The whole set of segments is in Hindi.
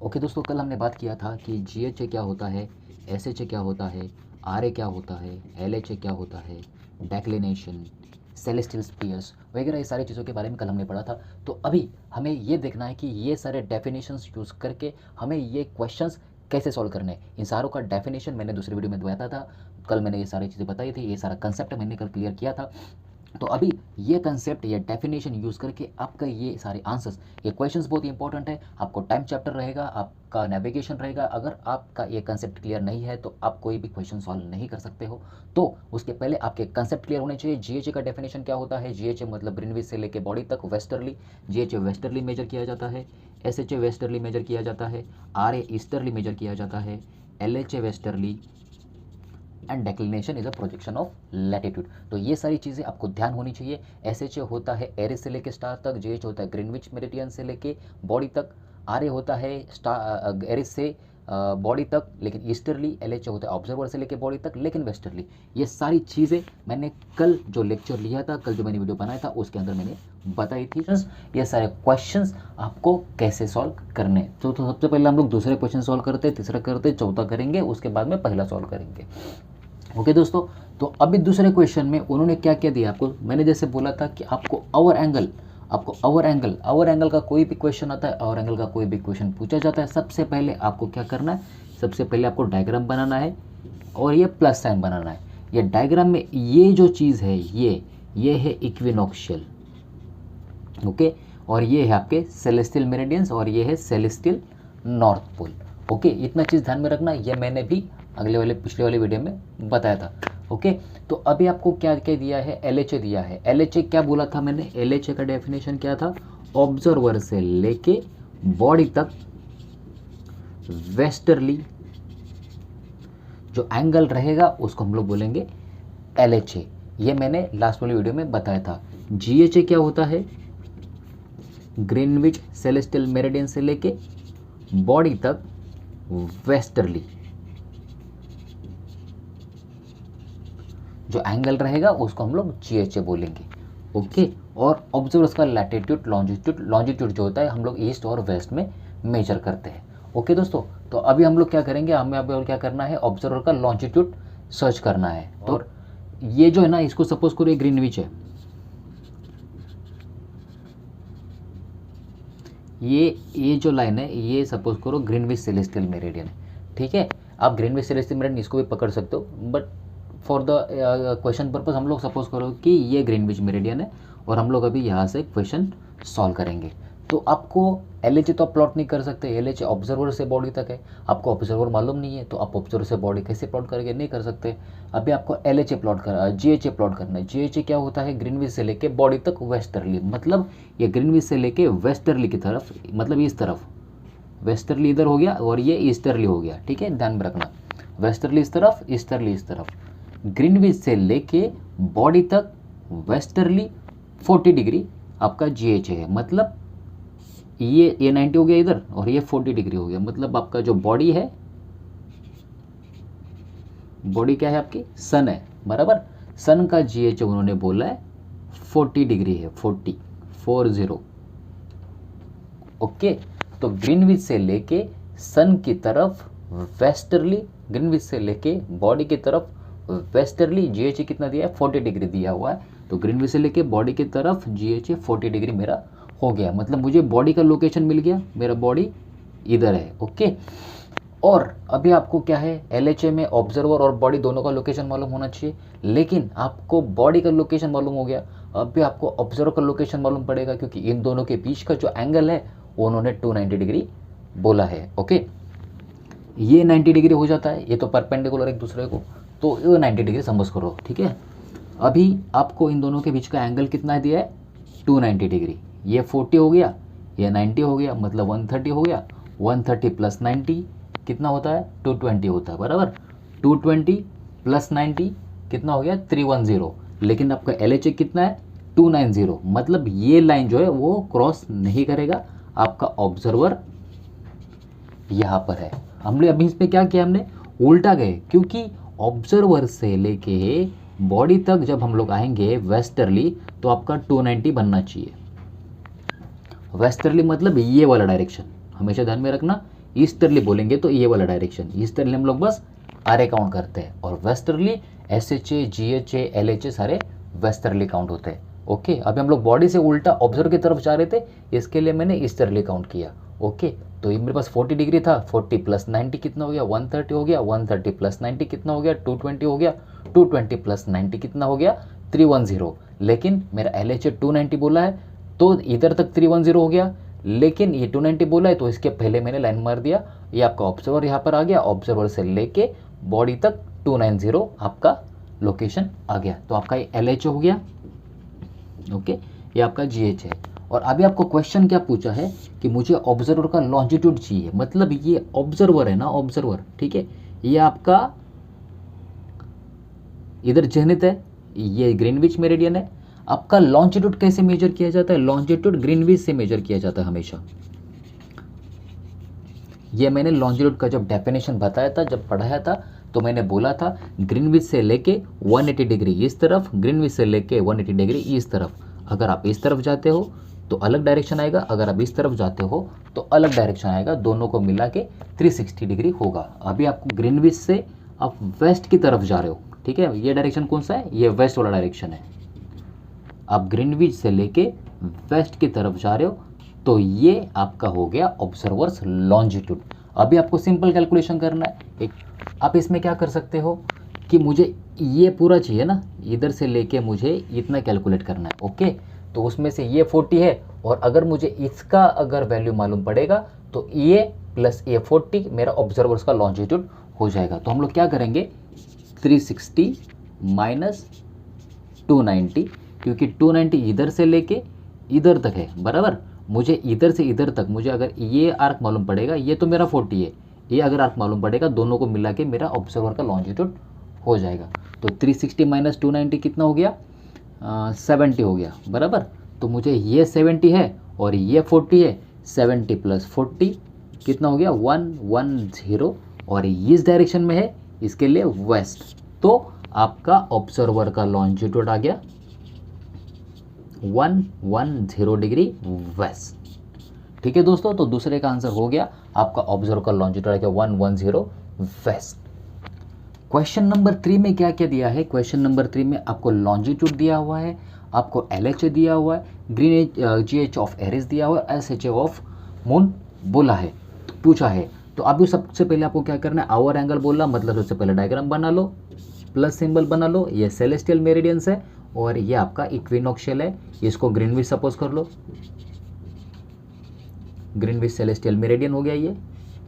ओके दोस्तों, कल हमने बात किया था कि जीएचए क्या होता है, एसएचए क्या होता है, आरए क्या होता है, एलएचए क्या होता है, डेक्लिनेशन, सेलेस्टियल स्फीयर्स वगैरह, ये सारी चीज़ों के बारे में कल हमने पढ़ा था। तो अभी हमें ये देखना है कि ये सारे डेफिनेशंस यूज़ करके हमें ये क्वेश्चंस कैसे सॉल्व करने हैं। इन सारों का डेफिनेशन मैंने दूसरी वीडियो में बताया था। कल मैंने ये सारी चीज़ें बताई थी, ये सारा कंसेप्ट मैंने कल क्लियर किया था। तो अभी ये कंसेप्ट या डेफिनेशन यूज़ करके आपका ये सारे आंसर्स, ये क्वेश्चंस बहुत इंपॉर्टेंट है। आपको टाइम चैप्टर रहेगा, आपका नेविगेशन रहेगा। अगर आपका ये कंसेप्ट क्लियर नहीं है तो आप कोई भी क्वेश्चन सॉल्व नहीं कर सकते हो। तो उसके पहले आपके कंसेप्ट क्लियर होने चाहिए। जीएचए का डेफिनेशन क्या होता है? जीएचए मतलब ग्रीनविच से लेके बॉडी तक वेस्टर्ली। जीएचए वेस्टर्ली मेजर किया जाता है, एसएचए वेस्टर्ली मेजर किया जाता है, आरए ईस्टर्ली मेजर किया जाता है, LHA westerly and declination is a projection of latitude. तो ये सारी चीज़ें आपको ध्यान होनी चाहिए। एसएचए होता है एरिस से लेके स्टार तक, जीएच होता है ग्रीनविच मेरिडियन से लेके बॉडी तक, आरए होता है स्टार एरिस से बॉडी तक लेकिन ईस्टर्ली, एलएचए होता है ऑब्जर्वर से लेके बॉडी तक लेकिन वेस्टर्ली। ये सारी चीज़ें मैंने कल जो लेक्चर लिया था, कल जो मैंने वीडियो बनाया था उसके अंदर मैंने बताई थी। ये सारे क्वेश्चंस आपको कैसे सॉल्व करने। तो सबसे पहले हम लोग दूसरे क्वेश्चन सॉल्व करते, तीसरा करते, चौथा करेंगे, उसके बाद में पहला सॉल्व करेंगे। ओके दोस्तों, तो अभी दूसरे क्वेश्चन में उन्होंने क्या क्या दिया आपको। मैंने जैसे बोला था कि आपको आवर एंगल का कोई भी क्वेश्चन आता है, आवर एंगल का कोई भी क्वेश्चन पूछा जाता है, सबसे पहले आपको क्या करना है, सबसे पहले आपको डायग्राम बनाना है और ये प्लस साइन बनाना है। ये डायग्राम में ये जो चीज़ है ये है इक्विनॉक्शियल, ओके, और ये है आपके सेलेस्टियल मेरिडियंस और ये है सेलेस्टियल नॉर्थ पोल। ओके, इतना चीज़ ध्यान में रखना, ये मैंने भी पिछले वाले वीडियो में बताया था। ओके, तो अभी आपको क्या क्या दिया है, एलएचए दिया है। एलएचए क्या बोला था मैंने, एलएचए का डेफिनेशन क्या था, ऑब्जर्वर से लेके बॉडी तक वेस्टर्ली जो एंगल रहेगा उसको हम लोग बोलेंगे एलएचए। ये मैंने लास्ट वाली वीडियो में बताया था। जीएचए क्या होता है, ग्रीनविच सेलेस्टियल मेरिडियन से लेके बॉडी तक वेस्टर्ली जो एंगल रहेगा उसको हम लोग जीएचए बोलेंगे। ओके, और ऑब्जर्वर्स का लैटिट्यूड लॉन्जिट्यूड जो होता है हम लोग ईस्ट और वेस्ट में मेजर करते हैं। ओके दोस्तों, तो अभी हम लोग क्या करेंगे, हमें अभी और क्या करना है, ऑब्जर्वर का लॉन्जिट्यूड सर्च करना है। और ये जो है ना, इसको सपोज करो ये ग्रीनविच है, ये जो लाइन है ये सपोज करो ग्रीनविच सेलेस्टियल मेरिडियन है। ठीक है, आप ग्रीनविच सेलेस्टियल मेरिडियन इसको भी पकड़ सकते हो, but for the question purpose हम लोग सपोज करो कि ये ग्रीनविच मेरिडियन है और हम लोग अभी यहाँ से क्वेश्चन सॉल्व करेंगे। तो आपको एलएचए तो आप प्लॉट नहीं कर सकते, एलएचए ऑब्जर्वर से बॉडी तक है, आपको ऑब्जर्वर मालूम नहीं है तो आप ऑब्जर्वर से बॉडी कैसे प्लॉट करेंगे, नहीं कर सकते। अभी आपको एलएचए प्लॉट कर जीएचए प्लॉट करना है। जीएचए क्या होता है, ग्रीनविच से लेके बॉडी तक वेस्टर्ली, मतलब ये ग्रीनविच से लेके वेस्टर्ली की तरफ, मतलब इस तरफ वेस्टर्ली इधर हो गया और ये ईस्टर्ली हो गया। ठीक है, ध्यान में रखना, वेस्टर्ली इस तरफ, ईस्टर्ली इस तरफ। ग्रीनविच से लेके बॉडी तक वेस्टर्ली 40 डिग्री आपका जीएचए है, मतलब ये 90 हो गया इधर और ये 40 डिग्री हो गया, मतलब आपका जो बॉडी है, बॉडी क्या है आपकी, सन है, बराबर। सन का जीएचए उन्होंने बोला है 40 डिग्री है, 40। ओके, तो ग्रीनविच से लेके सन की तरफ वेस्टर्ली, ग्रीनविच से लेके बॉडी की तरफ वेस्टर्ली जीएचए कितना दिया है, 40 डिग्री दिया हुआ है। तो ग्रीनविच से लेके बॉडी की तरफ जीएचए 40 डिग्री मेरा हो गया, मतलब मुझे बॉडी का लोकेशन मिल गया, मेरा बॉडी इधर है। ओके, और अभी आपको क्या है, एलएचए में ऑब्जर्वर और बॉडी दोनों का लोकेशन मालूम होना चाहिए, लेकिन आपको बॉडी का लोकेशन मालूम हो गया, अभी आपको ऑब्जर्वर का लोकेशन मालूम पड़ेगा क्योंकि इन दोनों के बीच का जो एंगल है उन्होंने 290 डिग्री बोला है। ओके, ये 90 डिग्री हो जाता है, ये तो परपेंडिकुलर एक दूसरे को, तो ये 90 डिग्री समझ करो। ठीक है, अभी आपको इन दोनों के बीच का एंगल कितना दिया है, 290 डिग्री। ये 40 हो गया, ये 90 हो गया, मतलब 130 हो गया। 130 प्लस 90 कितना होता है, 220 होता है, बराबर। 220 प्लस 90 कितना हो गया, 310। लेकिन आपका एलएचए कितना है, 290, मतलब ये लाइन जो है वो क्रॉस नहीं करेगा, आपका ऑब्जर्वर यहाँ पर है। हमने अभी इसमें क्या किया, हमने उल्टा गए, क्योंकि ऑब्जर्वर से लेके बॉडी तक जब हम लोग आएंगे वेस्टर्ली तो आपका 290 बनना चाहिए। वेस्टर्ली मतलब ये वाला डायरेक्शन, हमेशा ध्यान में रखना, ईस्टर्ली बोलेंगे तो ये वाला डायरेक्शन, ईस्टर्ली हम लोग बस आर काउंट करते हैं, और वेस्टर्ली SHA GHA LHA सारे वेस्टर्ली काउंट होते हैं। ओके, अभी हम लोग बॉडी से उल्टा ऑब्जर्वर की तरफ जा रहे थे, इसके लिए मैंने ईस्टर्ली काउंट किया। ओके, तो ये मेरे पास 40 डिग्री था, 40 + 90 कितना हो गया, 130 हो गया, 130 + 90 कितना हो गया, 220 हो गया, 220 + 90 कितना हो गया, 310। लेकिन मेरा LHA 290 बोला है तो इधर तक 310 हो गया, लेकिन ये 290 बोला है तो इसके पहले मैंने लाइन मार दिया, ये आपका ऑब्जर्वर यहाँ पर आ गया, ऑब्जर्वर से लेके बॉडी तक 290 आपका लोकेशन आ गया, तो आपका ये LHA हो गया। ओके, ये आपका GH है। और अभी आपको क्वेश्चन क्या पूछा है कि मुझे ऑब्जर्वर का लॉन्जिट्यूड चाहिए, मतलब ये ऑब्जर्वर है ना, ऑब्जर्वर, ठीक है, ये आपका इधर जेनिथ है, ये ग्रीनविच मेरिडियन है। आपका लॉन्जिट्यूड कैसे मेजर किया जाता है, लॉन्जिट्यूड ग्रीनविच से मेजर किया जाता है हमेशा। ये मैंने लॉन्जिट्यूड का जब डेफिनेशन बताया था, जब पढ़ाया था, तो मैंने बोला था ग्रीनविच से लेके 180 डिग्री इस तरफ, ग्रीनविच से लेके 180 डिग्री इस तरफ। अगर आप इस तरफ जाते हो तो अलग डायरेक्शन आएगा, अगर आप इस तरफ जाते हो तो अलग डायरेक्शन आएगा, दोनों को मिला के 360 डिग्री होगा। अभी आपको ग्रीनविच से आप वेस्ट की तरफ जा रहे हो, ठीक है, ये डायरेक्शन कौन सा है, ये वेस्ट वाला डायरेक्शन है। आप ग्रीनविच से लेके वेस्ट की तरफ जा रहे हो तो ये आपका हो गया ऑब्जर्वर्स लॉन्जिट्यूड। अभी आपको सिंपल कैलकुलेशन करना है। एक आप इसमें क्या कर सकते हो कि मुझे ये पूरा चाहिए ना, इधर से लेके मुझे इतना कैलकुलेट करना है। ओके, तो उसमें से ये 40 है, और अगर मुझे इसका अगर वैल्यू मालूम पड़ेगा तो ये प्लस ये 40 मेरा ऑब्जर्वर्स का लॉन्जिट्यूड हो जाएगा। तो हम लोग क्या करेंगे, 360 माइनस 290, क्योंकि 290 इधर से लेके इधर तक है, बराबर। मुझे इधर से इधर तक, मुझे अगर ये आर्क मालूम पड़ेगा, ये तो मेरा 40 है, ये अगर आर्क मालूम पड़ेगा, दोनों को मिला के मेरा ऑब्जर्वर का लॉन्जिट्यूड हो जाएगा। तो 360 माइनस 290 कितना हो गया, 70 हो गया, बराबर। तो मुझे ये 70 है और ये 40 है, 70 + 40 कितना हो गया, 110, और इस डायरेक्शन में है, इसके लिए वेस्ट। तो आपका ऑब्जर्वर का लॉन्जिट्यूड आ गया 110 डिग्री वेस्ट। ठीक है दोस्तों, तो दूसरे का आंसर हो गया, आपका ऑब्जर्वर का लॉन्जिट्यूड आ गया 110 वेस्ट। क्वेश्चन नंबर 3 में क्या क्या दिया है, क्वेश्चन नंबर 3 में आपको लॉन्जिट्यूड दिया हुआ है, आपको LHA दिया हुआ है, GH ऑफ एरिस दिया हुआ है, SHA ऑफ मून बोला है, पूछा है। तो अभी सबसे पहले आपको क्या करना है, आवर एंगल बोला, मतलब सबसे पहले डायग्राम बना लो, प्लस सिंबल बना लो, ये सेलेस्टियल मेरिडियंस है और ये आपका इक्विनोक्शियल है, इसको ग्रीनविच सपोज कर लो, ग्रीनविच सेलेस्टियल मेरिडियन हो गया ये।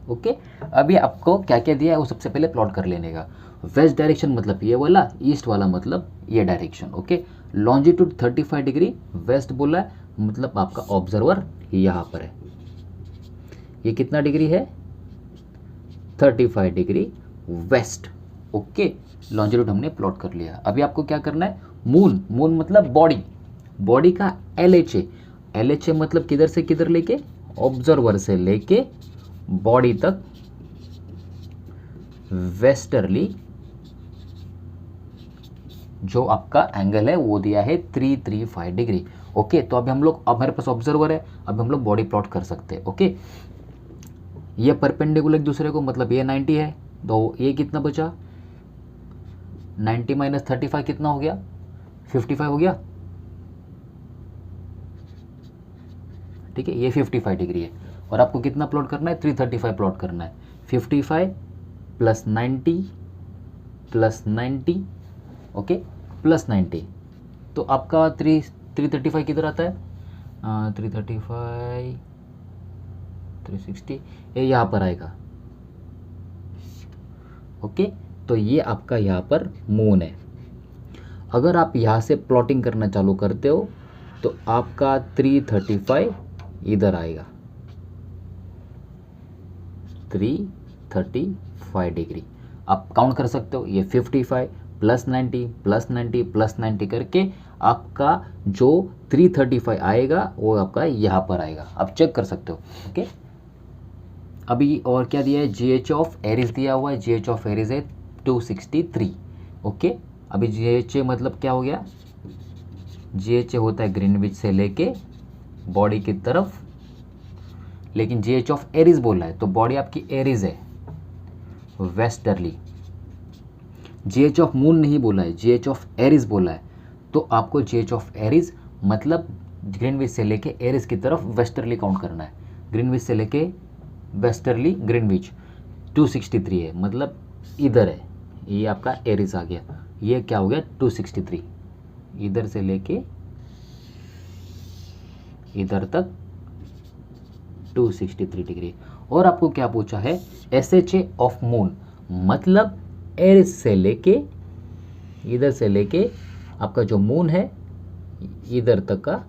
ओके, अभी आपको क्या क्या दिया है वो सबसे पहले प्लॉट कर लेने का। वेस्ट डायरेक्शन मतलब ये वाला, ईस्ट वाला मतलब ये direction. Okay, longitude 35 degree west बोला है, मतलब आपका ऑब्जर्वर यहाँ पर है। ये कितना डिग्री है, 35 डिग्री वेस्ट। ओके, लॉन्जिट्यूड हमने प्लॉट कर लिया। अभी आपको क्या करना है, मून, मून मतलब बॉडी, बॉडी का LHA, LHA मतलब किधर से किधर लेके, ऑब्जर्वर से लेके बॉडी तक वेस्टर्ली जो आपका एंगल है वो दिया है 335 डिग्री। ओके, तो अभी हम लोग, अब हमारे पास ऑब्जर्वर है, अब हम लोग बॉडी प्लॉट कर सकते हैं। ओके, ये परपेंडिकुलर एक दूसरे को, मतलब ये 90 है, तो ये कितना बचा, 90 माइनस 35 कितना हो गया, 55 हो गया। ठीक है, ये 55 डिग्री है, और आपको कितना प्लॉट करना है, 335 प्लॉट करना है। 55 + 90 + 90, ओके, प्लस 90, तो आपका 335 किधर आता है, 335, 360, ये यहाँ पर आएगा। ओके, तो ये आपका यहाँ पर मून है। अगर आप यहाँ से प्लॉटिंग करना चालू करते हो तो आपका 335 इधर आएगा, 335 डिग्री आप काउंट कर सकते हो। ये 55 + 90 + 90 + 90 करके आपका जो 335 आएगा वो आपका यहाँ पर आएगा, आप चेक कर सकते हो। ओके, अभी और क्या दिया है, GH ऑफ एरिस दिया हुआ है, GH ऑफ एरिस है 263। ओके, अभी GHA मतलब क्या हो गया, GHA होता है ग्रीनविच से लेके बॉडी की तरफ लेकिन GH ऑफ एरीज बोल रहा है, तो बॉडी आपकी एरीज है, वेस्टर्ली। GH ऑफ मून नहीं बोला है, GH ऑफ एरीज बोला है, तो आपको GH ऑफ एरीज मतलब ग्रीनविच से लेके एरीज की तरफ वेस्टर्ली काउंट करना है। ग्रीनविच से लेके वेस्टर्ली ग्रीनविच 263 है, मतलब इधर है, ये आपका एरीज आ गया, ये क्या हो गया 263, इधर से लेके इधर तक 263 डिग्री। और आपको क्या पूछा है, SHA ऑफ मून मतलब एरीज से लेके इधर से लेके आपका जो मून है इधर तक का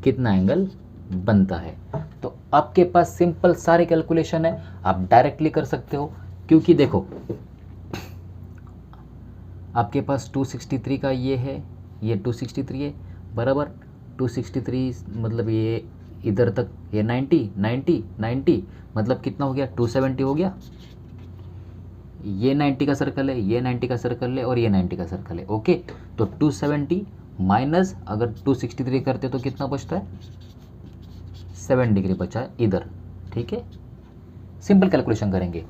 कितना एंगल बनता है। तो आपके पास सिंपल सारे कैलकुलेशन है, आप डायरेक्टली कर सकते हो, क्योंकि देखो आपके पास 263 का ये है, ये 263 है बराबर, 263 मतलब ये इधर तक ये 90 मतलब कितना हो गया 270 हो गया। ये 90 का सर्कल है, ये 90 का सर्कल है और ये 90 का सर्कल है। ओके, तो 270 माइनस अगर 263 करते तो कितना बचता है, 7 डिग्री बचा है इधर। ठीक है, सिंपल कैलकुलेशन करेंगे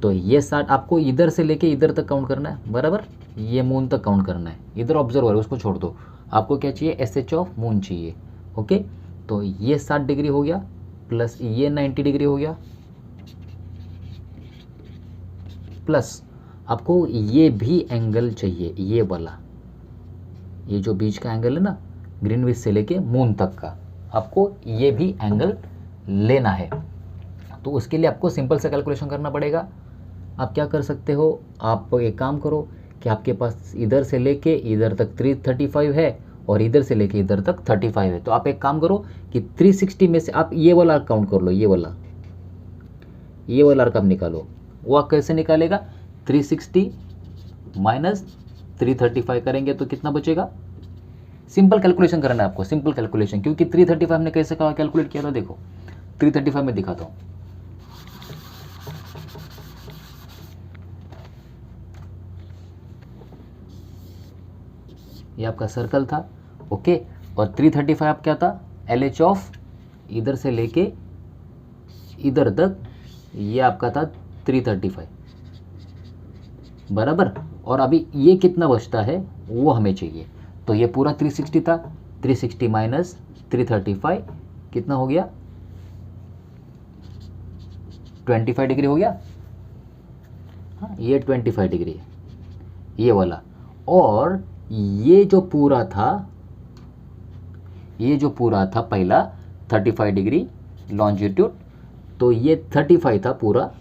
तो ये 60 आपको इधर से लेके इधर तक काउंट करना है बराबर, ये मून तक काउंट करना है। इधर ऑब्जर्वर है उसको छोड़ दो, आपको क्या चाहिए, SH ऑफ मून चाहिए। ओके, तो ये 60 डिग्री हो गया प्लस ये 90 डिग्री हो गया, प्लस आपको ये भी एंगल चाहिए, ये वाला, ये जो बीच का एंगल है ना ग्रीनविच से लेके मून तक का, आपको ये भी एंगल लेना है। तो उसके लिए आपको सिंपल सा कैलकुलेशन करना पड़ेगा। आप क्या कर सकते हो, आप एक काम करो कि आपके पास इधर से लेके इधर तक 335 है और इधर से लेके इधर तक 35 है, तो आप एक काम करो कि 360 में से आप ये वाला आर्क काउंट कर लो, ये वाला आर्क आप निकालो। वो आर्क कैसे निकालेगा, 360 माइनस 335 करेंगे तो कितना बचेगा। सिंपल कैलकुलेशन करना है आपको, सिंपल कैलकुलेशन, क्योंकि 335 हमने कैसे कैलकुलेट किया था, देखो 335 में दिखाता हूँ। ये आपका सर्कल था, ओके, और 335 आप क्या था, LH ऑफ इधर से लेके इधर तक, ये आपका था 335 बराबर। और अभी ये कितना बचता है वो हमें चाहिए, तो ये पूरा 360 था, 360 माइनस 335 कितना हो गया, 25 डिग्री हो गया। हाँ, ये 25 डिग्री है ये वाला, और ये जो पूरा था पहला 35 डिग्री लॉन्जिट्यूड, तो ये 35 था पूरा,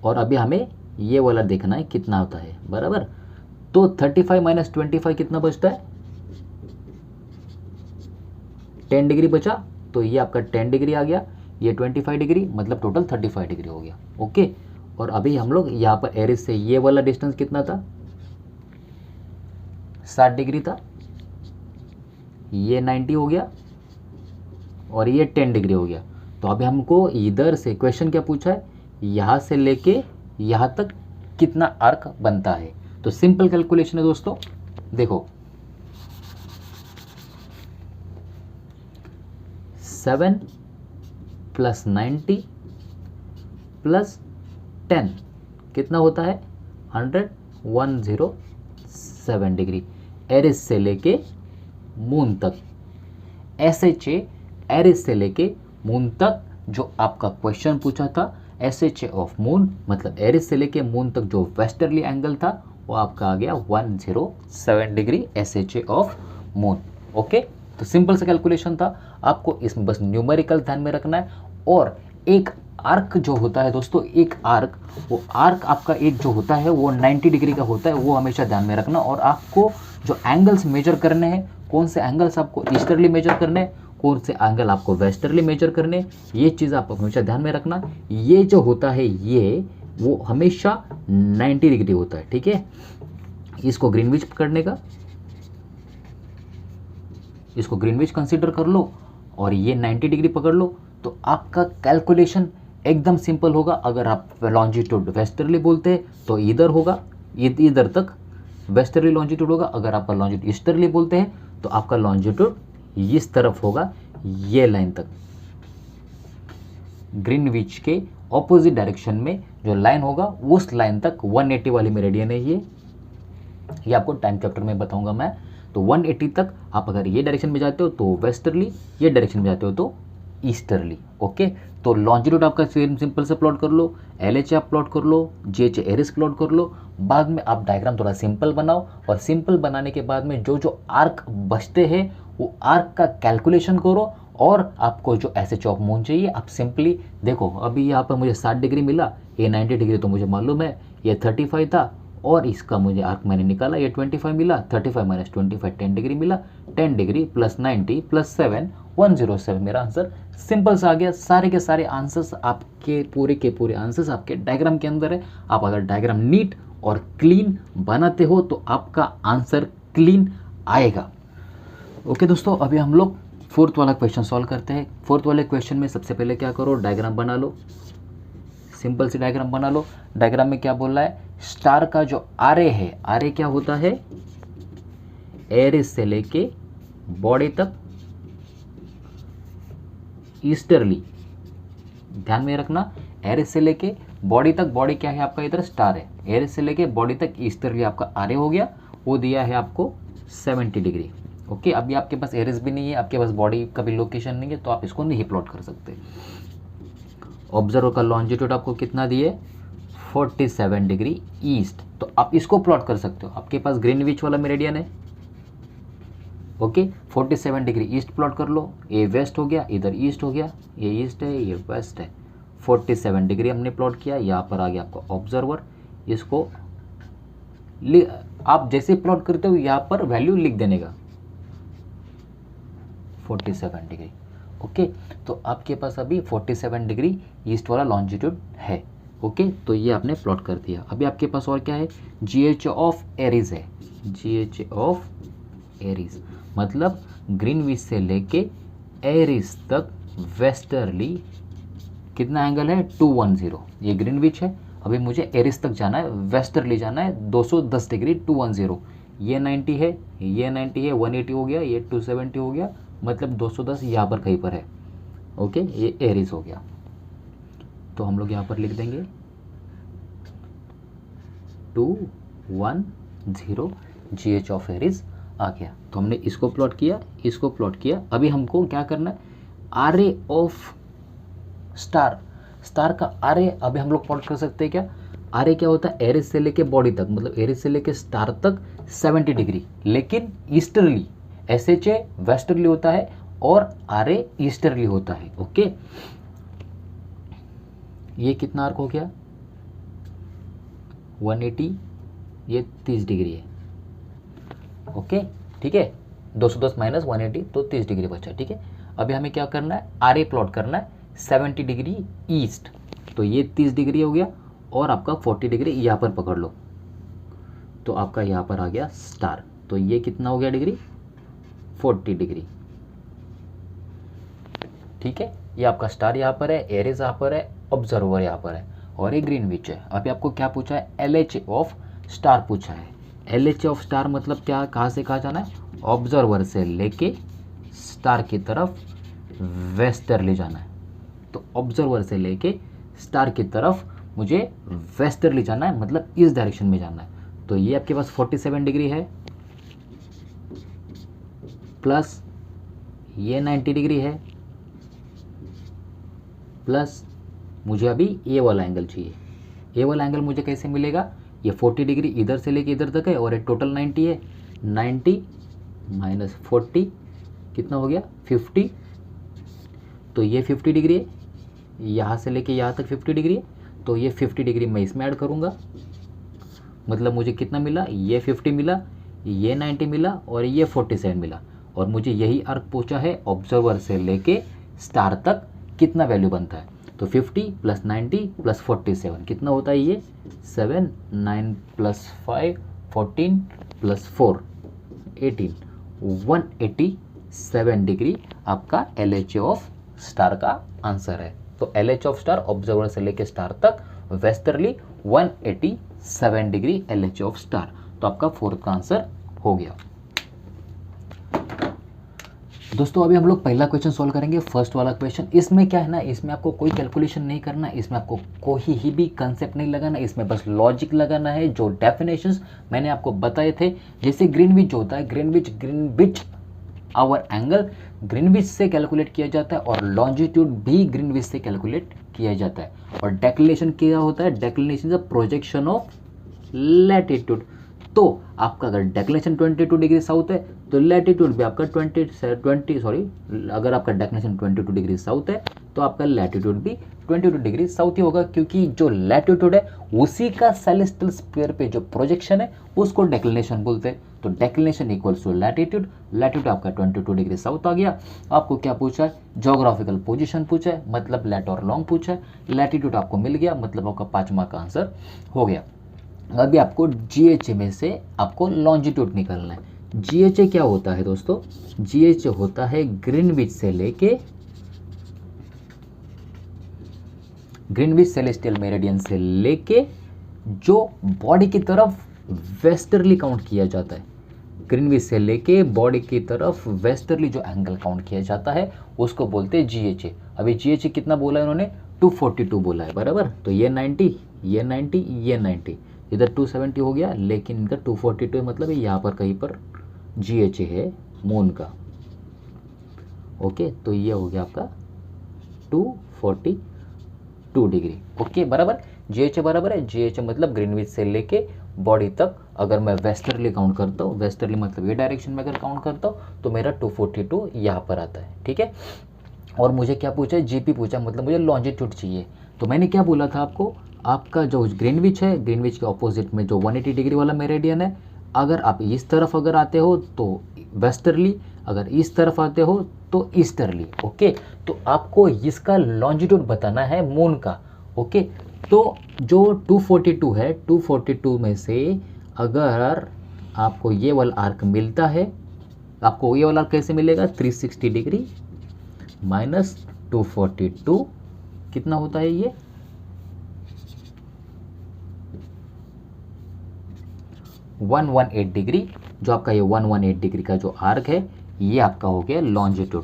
और अभी हमें ये वाला देखना है कितना होता है बराबर। तो 35 माइनस 25 कितना बचता है, 10 डिग्री बचा, तो ये आपका 10 डिग्री आ गया, ये 25 डिग्री मतलब टोटल 35 डिग्री हो गया। ओके, और अभी हम लोग यहाँ पर एरिस से ये वाला डिस्टेंस कितना था, 60 डिग्री था, ये 90 हो गया और ये 10 डिग्री हो गया। तो अभी हमको इधर से क्वेश्चन क्या पूछा है, यहाँ से लेके यहाँ तक कितना आर्क बनता है। तो सिंपल कैलकुलेशन है दोस्तों, देखो 7 प्लस 90 प्लस 10 कितना होता है 107 डिग्री एरिस से लेके मून तक। SHA एरिस से लेके मून तक जो आपका क्वेश्चन पूछा था, SHA ऑफ मून मतलब एरिस से लेके मून तक जो वेस्टर्ली एंगल था वो आपका आ गया 107 degree SHA of moon. Okay, तो सिंपल सा कैलकुलेशन था, आपको इसमें बस न्यूमेरिकल ध्यान में रखना है। और एक आर्क जो होता है दोस्तों, एक आर्क, वो आर्क आपका एक जो होता है वो 90 डिग्री का होता है, वो हमेशा ध्यान में रखना। और आपको जो एंगल्स मेजर करने हैं, कौन से एंगल्स आपको ईस्टर्ली मेजर करने हैं, कौन से एंगल आपको वेस्टर्ली मेजर करने, ये चीज़ आप हमेशा ध्यान में रखना। ये जो होता है ये वो हमेशा 90 डिग्री होता है, ठीक है। इसको ग्रीनविच पकड़ने का, इसको ग्रीनविच कंसीडर कर लो और ये 90 डिग्री पकड़ लो, तो आपका कैलकुलेशन एकदम सिंपल होगा। अगर आप लॉन्जिट्यूड वेस्टर्ली बोलते हैं तो इधर होगा, इधर तक वेस्टर्ली लॉन्जिट्यूड होगा। अगर आप लॉन्जिट्यूड ईस्टर्ली बोलते हैं तो आपका लॉन्जिट्यूड इस तरफ होगा, ये लाइन तक। ग्रीनविच के ऑपोजिट डायरेक्शन में जो लाइन होगा उस लाइन तक 180 वाली मेरिडियन है ये आपको टाइम चैप्टर में बताऊंगा मैं। तो 180 तक आप अगर ये डायरेक्शन में जाते हो तो वेस्टर्ली, ये डायरेक्शन में जाते हो तो ईस्टर्ली। ओके, तो लॉन्जिट्यूड आपका सिंपल से प्लॉट कर लो, LH आप प्लॉट कर लो, GH एरिस प्लॉट कर लो। बाद में आप डायग्राम थोड़ा सिंपल बनाओ और सिंपल बनाने के बाद में जो जो आर्क बचते हैं वो आर्क का कैलकुलेशन करो और आपको जो SH ऑफ मून चाहिए आप सिंपली देखो। अभी यहाँ पर मुझे 60 डिग्री मिला, ये 90 डिग्री तो मुझे मालूम है, ये 35 था और इसका मुझे आर्क मैंने निकाला, ये 25 मिला, 35 माइनस 25 10 डिग्री मिला, 10 डिग्री प्लस 90 प्लस 7 107 मेरा आंसर सिंपल सा आ गया। सारे के सारे आंसर्स आपके पूरे के पूरे आंसर्स आपके डायग्राम के अंदर है। आप अगर डायग्राम नीट और क्लीन बनाते हो तो आपका आंसर क्लीन आएगा। ओके दोस्तों, अभी हम लोग फोर्थ वाला क्वेश्चन सॉल्व करते हैं। फोर्थ वाले क्वेश्चन में सबसे पहले क्या करो, डायग्राम बना लो, सिंपल सी डायग्राम बना लो। डायग्राम में क्या बोल रहा है, स्टार का जो आरे है, आरे क्या होता है, एरिस से लेके बॉडी तक ईस्टर्ली, ध्यान में रखना, एरिस से लेके बॉडी तक, बॉडी क्या है आपका इधर स्टार है, एरिस से लेके बॉडी तक ईस्टर्ली आपका आरे हो गया, वो दिया है आपको 70 डिग्री। ओके, अभी आपके पास एरिस भी नहीं है, आपके पास बॉडी का भी लोकेशन नहीं है, तो आप इसको नहीं प्लॉट कर सकते। ऑब्जर्वर का लॉन्जिट्यूड आपको कितना दिए, 47 डिग्री ईस्ट, तो आप इसको प्लॉट कर सकते हो। आपके पास ग्रीनविच वाला मेरिडियन है, ओके, 47 डिग्री ईस्ट प्लॉट कर लो, ये वेस्ट हो गया, इधर ईस्ट हो गया, ये ईस्ट है ये वेस्ट है, 47 डिग्री हमने प्लॉट किया। यहाँ पर आ गया आपका ऑब्जर्वर, इसको आप जैसे प्लॉट करते हो यहाँ पर वैल्यू लिख देने का 47 डिग्री। ओके, तो आपके पास अभी 47 डिग्री ईस्ट वाला लॉन्जिट्यूड है। ओके, तो ये आपने प्लॉट कर दिया। अभी आपके पास और क्या है, GH ऑफ एरीज है, GH ऑफ एरीज मतलब ग्रीनविच से लेके एरीज तक वेस्टर्ली कितना एंगल है, 210। ये ग्रीनविच है, अभी मुझे एरीज तक जाना है, वेस्टर्ली जाना है 210 डिग्री 210। ये 90 है, ये 90 है, 180 हो गया, ये 270 हो गया, मतलब 210 यहाँ पर कहीं पर है। ओके, ये एरीज हो गया, तो हम लोग यहाँ पर लिख देंगे 210 GH ऑफ एरीज आ गया। तो हमने इसको प्लॉट किया, इसको प्लॉट किया। अभी हमको क्या करना है, आरे ऑफ स्टार, स्टार का आरे अभी हम लोग प्लॉट कर सकते हैं क्या। आरे क्या होता है, एरिस से लेके बॉडी तक, मतलब एरिस से लेके स्टार तक 70 डिग्री, लेकिन ईस्टर्ली, SHA वेस्टर्ली होता है और आरे ईस्टर्ली होता है। ओके, ये कितना आर्क हो गया, 180, ये 30 डिग्री है। ओके, ठीक है, 210 माइनस 180 तो 30 डिग्री बचा। ठीक है, अभी हमें क्या करना है, आरे प्लॉट करना है 70 डिग्री ईस्ट, तो ये 30 डिग्री हो गया और आपका 40 डिग्री यहाँ पर पकड़ लो, तो आपका यहाँ पर आ गया स्टार, तो ये कितना हो गया डिग्री, 40 डिग्री। ठीक है, ये आपका स्टार यहाँ पर है, एरिस यहाँ पर है, ऑब्जर्वर यहाँ पर है और ये ग्रीनविच है। अभी आपको क्या पूछा है, LH ऑफ स्टार पूछा है। LH ऑफ स्टार मतलब क्या, कहाँ से कहाँ जाना है, ऑब्जर्वर से लेके स्टार की तरफ वेस्टर्ली जाना है। तो ऑब्जर्वर से लेके स्टार की तरफ मुझे वेस्टर्ली जाना है, मतलब इस डायरेक्शन में जाना है। तो ये आपके पास 47 डिग्री है, प्लस ये 90 डिग्री है, प्लस मुझे अभी ये वाला एंगल चाहिए। ये वाला एंगल मुझे कैसे मिलेगा, ये 40 डिग्री इधर से लेके इधर तक है और ये टोटल 90 है, 90 माइनस 40 कितना हो गया, 50। तो ये 50 डिग्री है, यहाँ से लेके यहाँ तक 50 डिग्री है, तो ये 50 डिग्री मैं इसमें ऐड करूँगा, मतलब मुझे कितना मिला, ये 50 मिला, ये 90 मिला और ये 47 मिला। और मुझे यही आर्क पूछा है, ऑब्जर्वर से लेके स्टार तक कितना वैल्यू बनता है। तो 50 प्लस 90 प्लस 47 कितना होता है, ये 7, 9 प्लस 5 14 प्लस 4 18, 187 डिग्री आपका LH ऑफ स्टार का आंसर है। तो LH ऑफ स्टार ऑब्जर्वर से लेके स्टार तक westerly 187 degree LH of star. तो आपका फोर्थ का आंसर हो गया। दोस्तों अभी हम लोग पहला क्वेश्चन सॉल्व करेंगे, फर्स्ट वाला क्वेश्चन। इसमें क्या है ना, इसमें आपको कोई कैलकुलेशन नहीं करना, इसमें आपको कोई ही भी कंसेप्ट नहीं लगाना, इसमें बस लॉजिक लगाना है। जो डेफिनेशंस मैंने आपको बताए थे, जैसे ग्रीनविच होता है, ग्रीनविच आवर एंगल ग्रीनविच से कैलकुलेट किया जाता है, और लॉन्जिट्यूड भी ग्रीनविच से कैलकुलेट किया जाता है। और डेक्लिनेशन क्या होता है, declination is a projection of latitude. तो आपका अगर डेक्लिनेशन 22 डिग्री साउथ है तो लैटिट्यूड भी आपका अगर आपका डेक्लिनेशन 22 डिग्री साउथ है तो आपका लैटिट्यूड भी 22 डिग्री साउथ ही होगा, क्योंकि जो लैटिट्यूड है उसी का सेलेस्टियल स्फीयर पे जो प्रोजेक्शन है उसको डेक्लिनेशन बोलते हैं। तो declination equals to latitude, latitude आपका 22 डिग्री साउथ आ गया। आपको क्या पूछा है, ज्योग्राफिकल पोजीशन पूछा है, मतलब लैट और लॉन्ग पूछा है। लैटिट्यूड आपको मिल गया, मतलब आपका 5 मार्क का आंसर हो गया। अभी आपको जीएचए में से आपको लॉन्जिट्यूड निकालना है। जीएचए क्या होता है दोस्तों, जीएचए होता है ग्रीनविच से लेके ग्रीनविच सेलेस्टियल मेरिडियन से लेके जो बॉडी की तरफ वेस्टर्ली काउंट किया जाता है, ग्रीनविच से लेके बॉडी की तरफ वेस्टर्ली जो एंगल काउंट किया जाता है उसको बोलते हैं जीएचए। अभी जीएचए कितना बोला है इन्होंने, 242 बोला है, बराबर। तो ये 90, ये 90, ये 90, इधर 270 हो गया, लेकिन इनका 242 मतलब यहाँ पर कहीं पर जीएचए है मून का। ओके, तो ये हो गया आपका 242 डिग्री। ओके, बराबर। जीएचए बराबर है, जीएचए मतलब ग्रीनविच से लेके बॉडी तक अगर मैं वेस्टर्ली काउंट करता हूँ, वेस्टर्ली मतलब ये डायरेक्शन में अगर काउंट करता हूँ तो मेरा 242 यहाँ पर आता है, ठीक है। और मुझे क्या पूछा है, जीपी पूछा, मतलब मुझे लॉन्जिट्यूड चाहिए। तो मैंने क्या बोला था आपको, आपका जो ग्रीनविच है, ग्रीनविच के ऑपोजिट में जो 180 डिग्री वाला मेरिडियन है, अगर आप इस तरफ अगर आते हो तो वेस्टर्ली, अगर इस तरफ आते हो तो ईस्टर्ली। ओके, तो आपको इसका लॉन्जिट्यूड बताना है मून का। ओके, तो जो 242 है, 242 में से अगर आपको ये वाला आर्क मिलता है, आपको ये वाला आर्क कैसे मिलेगा, 360 डिग्री माइनस 242 कितना होता है ये, 118 डिग्री। जो आपका ये 118 डिग्री का जो आर्क है ये आपका हो गया लॉन्जिट्यूड।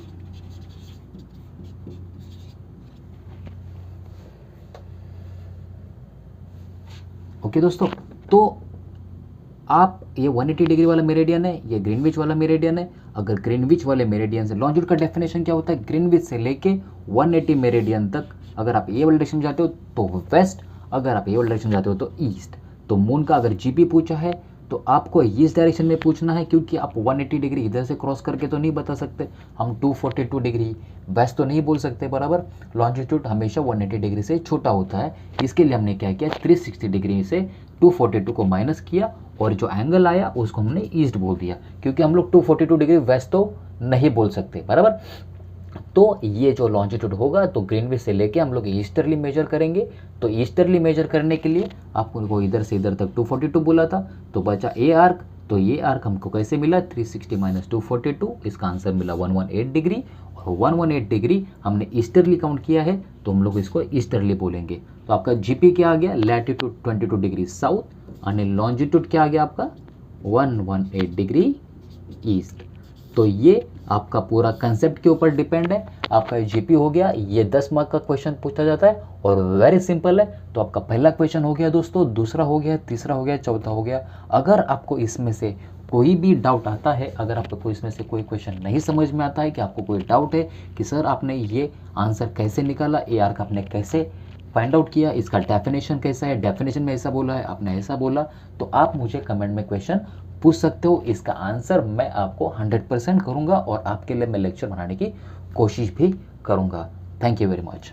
ओके दोस्तों, तो आप ये 180 डिग्री वाला मेरिडियन है, ये ग्रीनविच वाला मेरिडियन है। अगर ग्रीनविच वाले मेरिडियन से लॉन्जिट्यूड का डेफिनेशन क्या होता है, ग्रीनविच से लेके 180 मेरिडियन तक अगर आप ये वाले डायरेक्शन जाते हो तो वेस्ट, अगर आप ये वाले डायरेक्शन जाते हो तो ईस्ट। तो मून का अगर जीपी पूछा है तो आपको इस डायरेक्शन में पूछना है, क्योंकि आप 180 डिग्री इधर से क्रॉस करके तो नहीं बता सकते, हम 242 डिग्री वेस्ट तो नहीं बोल सकते, बराबर। लॉन्जिट्यूड हमेशा 180 डिग्री से छोटा होता है, इसके लिए हमने क्या किया, 360 डिग्री से 242 को माइनस किया और जो एंगल आया उसको हमने ईस्ट बोल दिया, क्योंकि हम लोग 242 डिग्री वेस्ट तो नहीं बोल सकते, बराबर। तो ये जो लॉन्जिट्यूड होगा तो ग्रीनविच से लेके हम लोग ईस्टर्ली मेजर करेंगे। तो ईस्टर्ली मेजर करने के लिए आपको इधर से इधर तक 242 बोला था, तो बचा ए आर्क। तो ये आर्क हमको कैसे मिला, 360 माइनस 242, इसका आंसर मिला 118 डिग्री। और 118 डिग्री हमने ईस्टर्ली काउंट किया है तो हम लोग इसको ईस्टर्ली बोलेंगे। तो आपका जीपी क्या आ गया, लैटिट्यूड 22 डिग्री साउथ, और लॉन्जिट्यूड क्या आ गया आपका 118 डिग्री ईस्ट। तो ये आपका पूरा कंसेप्ट के ऊपर डिपेंड है। आपका जीपी हो गया, ये 10 मार्क का क्वेश्चन पूछा जाता है और वेरी सिंपल है। तो आपका पहला क्वेश्चन हो गया दोस्तों, दूसरा हो गया, तीसरा हो गया, चौथा हो गया। अगर आपको इसमें से कोई भी डाउट आता है, अगर आपको इसमें से कोई क्वेश्चन नहीं समझ में आता है, कि आपको कोई डाउट है कि सर आपने ये आंसर कैसे निकाला, ए आर का आपने कैसे फाइंड आउट किया, इसका डेफिनेशन कैसा है, डेफिनेशन में ऐसा बोला है, आपने ऐसा बोला, तो आप मुझे कमेंट में क्वेश्चन पूछ सकते हो। इसका आंसर मैं आपको 100% करूंगा और आपके लिए मैं लेक्चर बनाने की कोशिश भी करूंगा। Thank you very much.